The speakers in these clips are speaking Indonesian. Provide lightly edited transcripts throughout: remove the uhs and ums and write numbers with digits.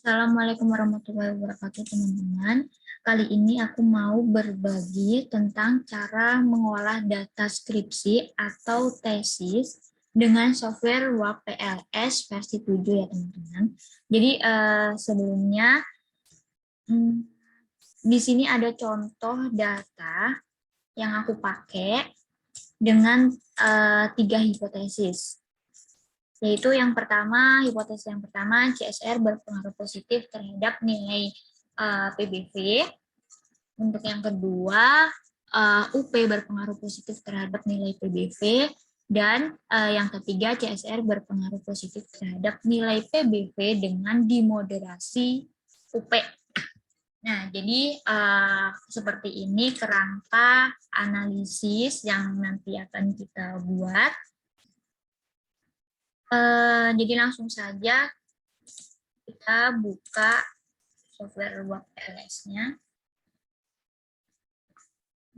Assalamualaikum warahmatullahi wabarakatuh, teman-teman. Kali ini aku mau berbagi tentang cara mengolah data skripsi atau tesis dengan software WAP-PLS versi 7 ya, teman-teman. Jadi sebelumnya di sini ada contoh data yang aku pakai dengan 3 hipotesis. Yaitu yang pertama, hipotesis yang pertama, CSR berpengaruh positif terhadap nilai PBV. Untuk yang kedua, UP berpengaruh positif terhadap nilai PBV. Dan yang ketiga, CSR berpengaruh positif terhadap nilai PBV dengan dimoderasi UP. Nah, jadi seperti ini kerangka analisis yang nanti akan kita buat. Jadi langsung saja kita buka software WAP-PLS-nya.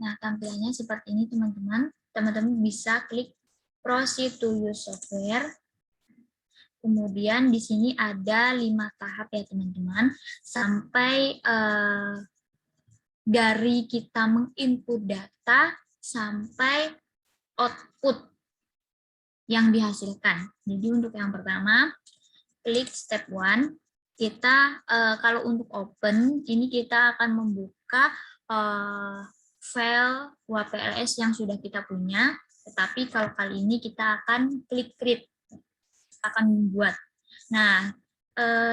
Nah, tampilannya seperti ini, teman-teman. Teman-teman bisa klik Proceed to use software. Kemudian di sini ada 5 tahap ya, teman-teman. Sampai dari kita menginput data sampai output yang dihasilkan. Jadi untuk yang pertama, klik step 1. Kita kalau untuk open, ini kita akan membuka file WAP-PLS yang sudah kita punya. Tetapi kalau kali ini kita akan klik create, akan membuat. Nah,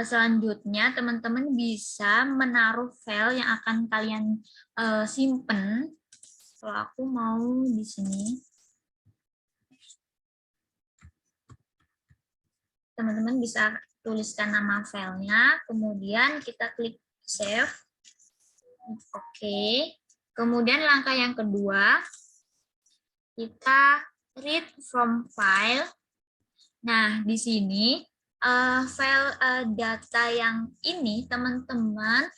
selanjutnya teman-teman bisa menaruh file yang akan kalian simpen. Kalau aku mau di sini, teman-teman bisa tuliskan nama filenya, kemudian kita klik save. Oke. Kemudian langkah yang kedua, kita read from file. Nah, di sini file data yang ini teman-teman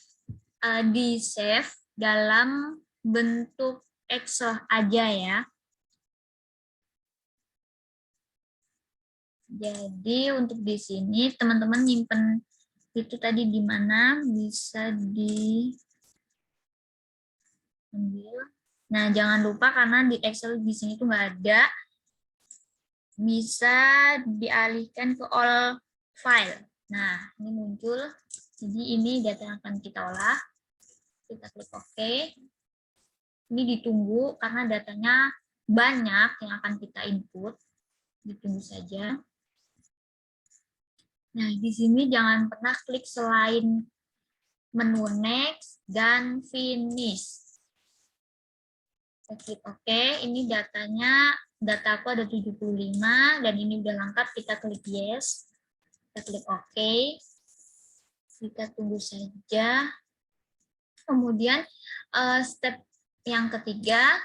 di save dalam bentuk Excel aja ya. Jadi untuk di sini teman-teman nyimpen itu tadi di mana, bisa diambil. Nah, jangan lupa karena di Excel di sini tuh nggak ada, bisa dialihkan ke all file. Nah, ini muncul. Jadi ini data yang akan kita olah. Kita klik OK. Ini ditunggu karena datanya banyak yang akan kita input. Ditunggu saja. Nah, di sini jangan pernah klik selain menu next dan finish. Kita klik OK, ini datanya, data aku ada 75 dan ini udah lengkap, kita klik yes. Kita klik OK. Kita tunggu saja. Kemudian step yang ketiga,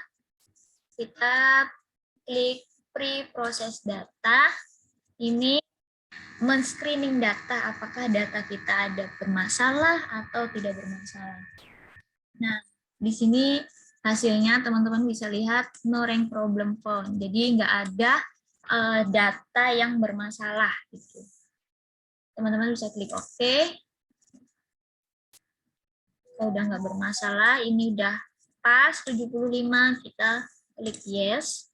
kita klik pre-process data. Ini men-screening data, apakah data kita ada bermasalah atau tidak bermasalah. Nah, di sini hasilnya teman-teman bisa lihat no rank problem found. Jadi nggak ada data yang bermasalah gitu. Teman-teman bisa klik OK. Kalau udah nggak bermasalah, ini udah pas 75, kita klik yes.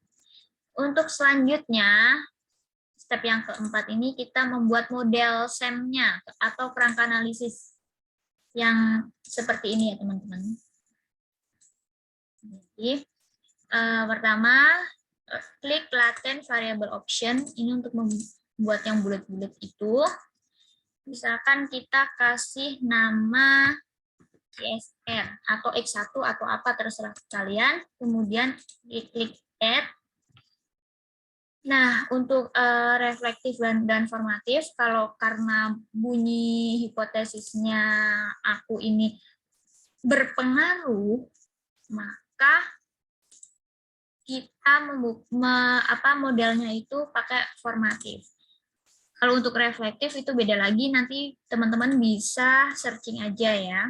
Untuk selanjutnya, step yang keempat ini kita membuat model SEM-nya atau kerangka analisis yang seperti ini ya, teman-teman. Jadi pertama klik latent variable option, ini untuk membuat yang bulat-bulat itu. Misalkan kita kasih nama CSR atau X1 atau apa terserah kalian, kemudian klik add. Nah, untuk reflektif dan formatif, kalau karena bunyi hipotesisnya aku ini berpengaruh, maka kita modelnya itu pakai formatif. Kalau untuk reflektif itu beda lagi, nanti teman-teman bisa searching aja ya.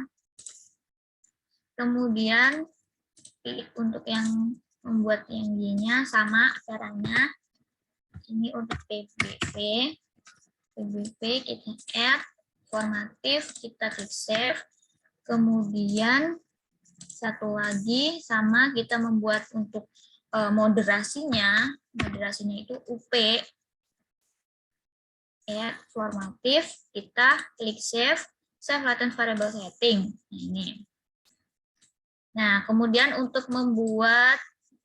Kemudian untuk yang membuat yang Y-nya sama caranya. Ini untuk PBV kita add, formatif, kita klik save. Kemudian satu lagi sama kita membuat untuk moderasinya itu UP ya, formatif, kita klik save latent variable setting. Ini. Nah, kemudian untuk membuat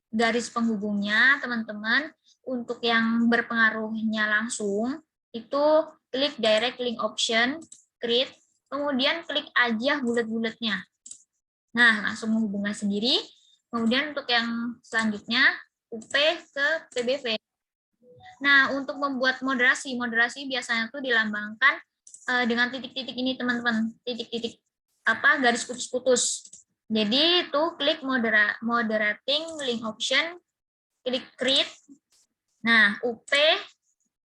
garis penghubungnya, teman-teman, untuk yang berpengaruhnya langsung, itu klik direct link option, create, kemudian klik aja bulat-bulatnya. Nah, langsung menghubungkan sendiri. Kemudian untuk yang selanjutnya, UP ke PBV. Nah, untuk membuat moderasi biasanya tuh dilambangkan dengan titik-titik ini, teman-teman. Titik-titik garis putus-putus. Jadi itu klik moderating link option, klik create. Nah, UP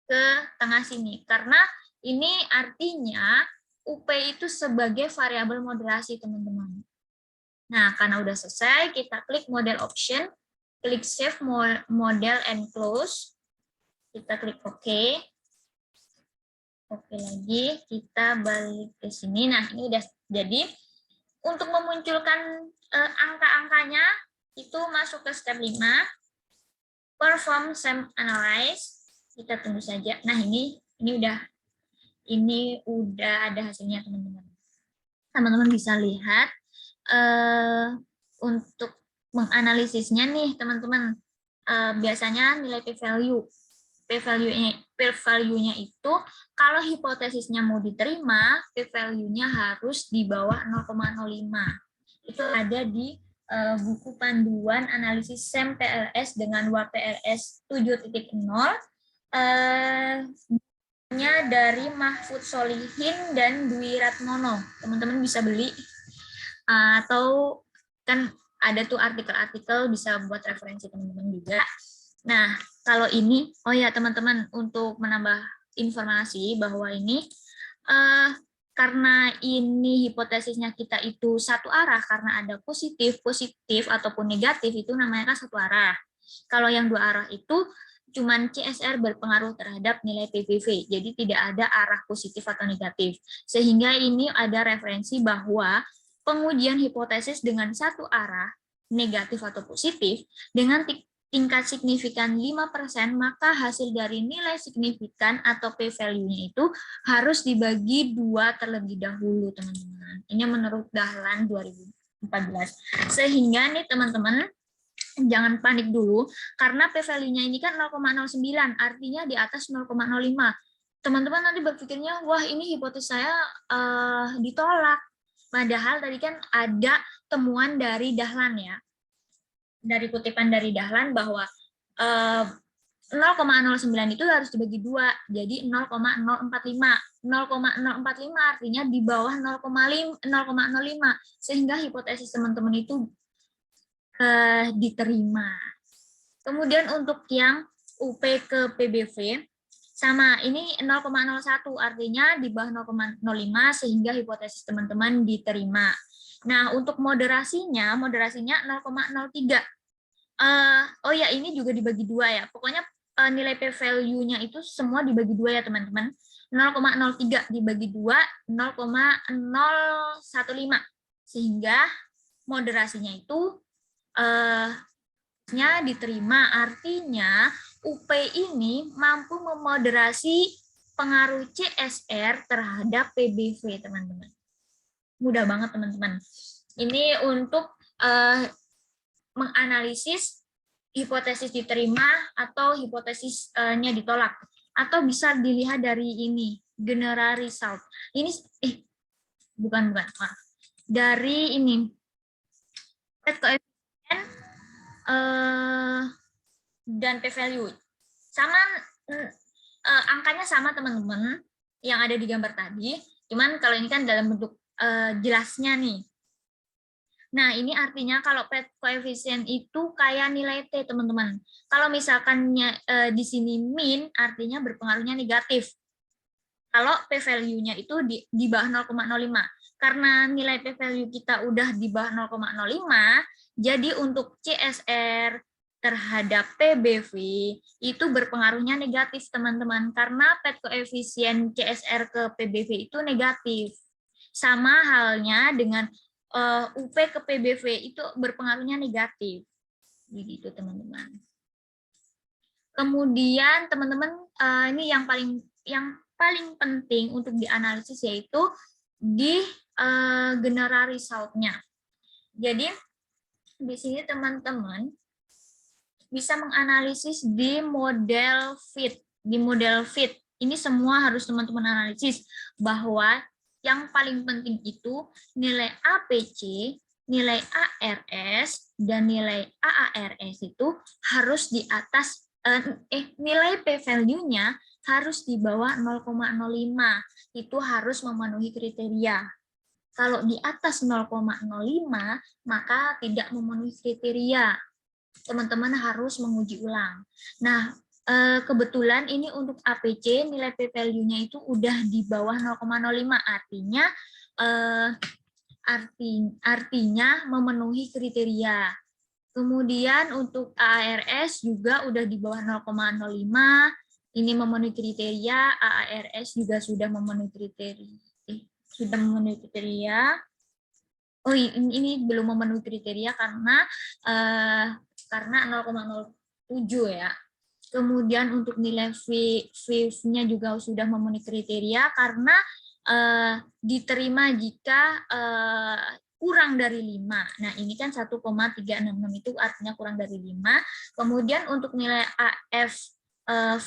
ke tengah sini. Karena ini artinya UP itu sebagai variabel moderasi, teman-teman. Nah, karena udah selesai, kita klik model option, klik save model and close. Kita klik OK. Oke lagi, kita balik ke sini. Nah, ini udah jadi. Untuk memunculkan angka-angkanya, itu masuk ke step 5. Perform SEM analyze. Kita tunggu saja. Nah, ini udah ada hasilnya, teman-teman. Teman-teman bisa lihat untuk menganalisisnya nih, teman-teman. Biasanya nilai p-value-nya itu kalau hipotesisnya mau diterima, p-value-nya harus di bawah 0,05. Itu ada di buku panduan analisis SEM PLS dengan WPLS 7.0 dari Mahfud Solihin dan Dwi Ratmono. Teman-teman bisa beli atau kan ada tuh artikel-artikel, bisa buat referensi teman-teman juga. Nah, kalau ini, oh ya teman-teman, untuk menambah informasi bahwa ini karena ini hipotesisnya kita itu satu arah, karena ada positif ataupun negatif, itu namanya kan satu arah. Kalau yang dua arah itu cuman CSR berpengaruh terhadap nilai PVV, jadi tidak ada arah positif atau negatif. Sehingga ini ada referensi bahwa pengujian hipotesis dengan satu arah, negatif atau positif, dengan tingkat signifikan 5%, maka hasil dari nilai signifikan atau p-value-nya itu harus dibagi 2 terlebih dahulu, teman-teman. Ini menurut Dahlan 2014. Sehingga nih, teman-teman, jangan panik dulu, karena p-value-nya ini kan 0,09, artinya di atas 0,05. Teman-teman nanti berpikirnya, wah ini hipotesis saya ditolak. Padahal tadi kan ada temuan dari Dahlan ya, dari kutipan dari Dahlan bahwa 0,09 itu harus dibagi 2, jadi 0,045. 0,045 artinya di bawah 0,05, sehingga hipotesis teman-teman itu diterima. Kemudian untuk yang UP ke PBV, sama, ini 0,01, artinya di bawah 0,05, sehingga hipotesis teman-teman diterima. Nah, untuk moderasinya 0,03. Oh ya, ini juga dibagi 2 ya. Pokoknya nilai p-value-nya itu semua dibagi 2 ya, teman-teman. 0,03 dibagi 2, 0,015. Sehingga moderasinya itu diterima. Artinya UP ini mampu memoderasi pengaruh CSR terhadap PBV, teman-teman. Mudah banget, teman-teman. Ini untuk menganalisis hipotesis diterima atau hipotesisnya ditolak, atau bisa dilihat dari ini general result. Ini bukan dari ini koefisien dan p-value sama, angkanya sama, teman-teman, yang ada di gambar tadi, cuman kalau ini kan dalam bentuk jelasnya nih. Nah, ini artinya kalau koefisien itu kayak nilai T, teman-teman. Kalau misalkan di sini min, artinya berpengaruhnya negatif. Kalau p-value-nya itu di bawah 0,05. Karena nilai p-value kita udah di bawah 0,05, jadi untuk CSR, terhadap PBV itu berpengaruhnya negatif, teman-teman, karena PET koefisien CSR ke PBV itu negatif. Sama halnya dengan UP ke PBV itu berpengaruhnya negatif. Begitu, teman-teman. Kemudian, teman-teman, ini yang paling penting untuk dianalisis yaitu di general result-nya. Jadi, di sini teman-teman bisa menganalisis di model fit. Di model fit, ini semua harus teman-teman analisis bahwa yang paling penting itu nilai APC, nilai ARS, dan nilai AARS itu harus di atas, nilai p-value-nya harus di bawah 0,05. Itu harus memenuhi kriteria. Kalau di atas 0,05, maka tidak memenuhi kriteria. Teman-teman harus menguji ulang. Nah, kebetulan ini untuk APC nilai p-value-nya itu udah di bawah 0,05, artinya memenuhi kriteria. Kemudian untuk ARS juga udah di bawah 0,05, ini memenuhi kriteria, AARS juga sudah memenuhi kriteria. Oh, ini belum memenuhi kriteria karena 0,07 ya. Kemudian untuk nilai V-nya juga sudah memenuhi kriteria karena diterima jika kurang dari 5. Nah, ini kan 1,366 itu artinya kurang dari 5. Kemudian untuk nilai AF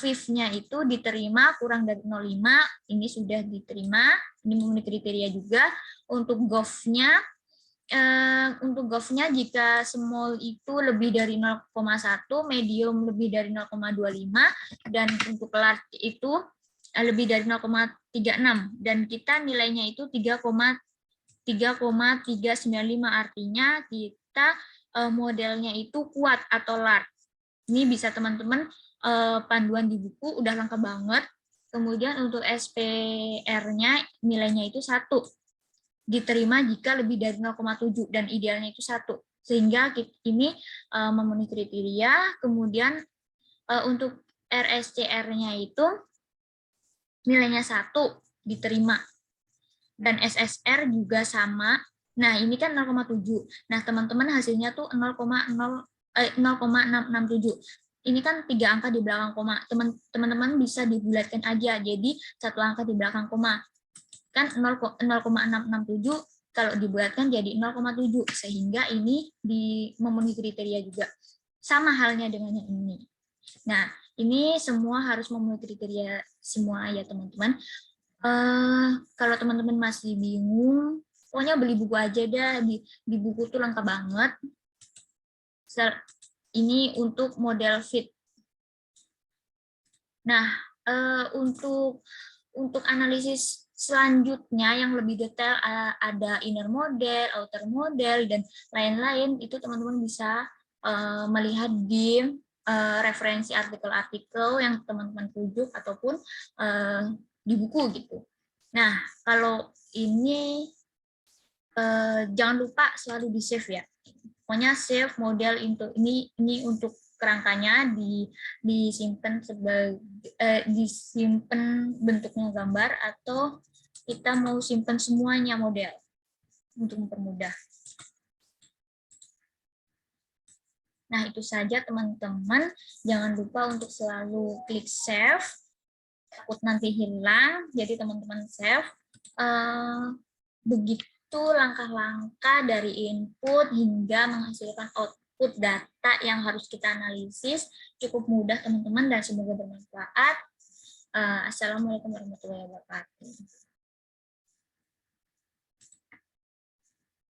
V-nya itu diterima kurang dari 0,5, ini sudah diterima, ini memenuhi kriteria juga. Untuk GOV-nya jika small itu lebih dari 0,1, medium lebih dari 0,25, dan untuk large itu lebih dari 0,36, dan kita nilainya itu 3,395, artinya kita modelnya itu kuat atau large. Ini bisa teman-teman panduan di buku, udah lengkap banget. Kemudian untuk SPR-nya nilainya itu 1. Diterima jika lebih dari 0,7 dan idealnya itu 1. Sehingga ini memenuhi kriteria. Kemudian untuk RSCR-nya itu nilainya 1 diterima. Dan SSR juga sama. Nah, ini kan 0,7. Nah, teman-teman hasilnya tuh 0,667. Ini kan 3 angka di belakang koma. Teman-teman bisa dibulatkan aja. Jadi 1 angka di belakang koma. Kan 0,667 kalau dibuatkan jadi 0,7, sehingga ini memenuhi kriteria juga. Sama halnya dengan yang ini. Nah, ini semua harus memenuhi kriteria semua ya teman-teman. Kalau teman-teman masih bingung, pokoknya beli buku aja dah, di buku tuh lengkap banget. Ini untuk model fit. Nah, untuk analisis selanjutnya yang lebih detail ada inner model, outer model, dan lain-lain, itu teman-teman bisa melihat di referensi artikel-artikel yang teman-teman rujuk ataupun di buku gitu. Nah, kalau ini jangan lupa selalu di save ya. Pokoknya save model ini untuk kerangkanya disimpan disimpan bentuknya gambar, atau kita mau simpan semuanya model untuk mempermudah. Nah, itu saja teman-teman. Jangan lupa untuk selalu klik save. Takut nanti hilang, jadi teman-teman save. Begitu langkah-langkah dari input hingga menghasilkan output data yang harus kita analisis. Cukup mudah teman-teman dan semoga bermanfaat. Assalamualaikum warahmatullahi wabarakatuh.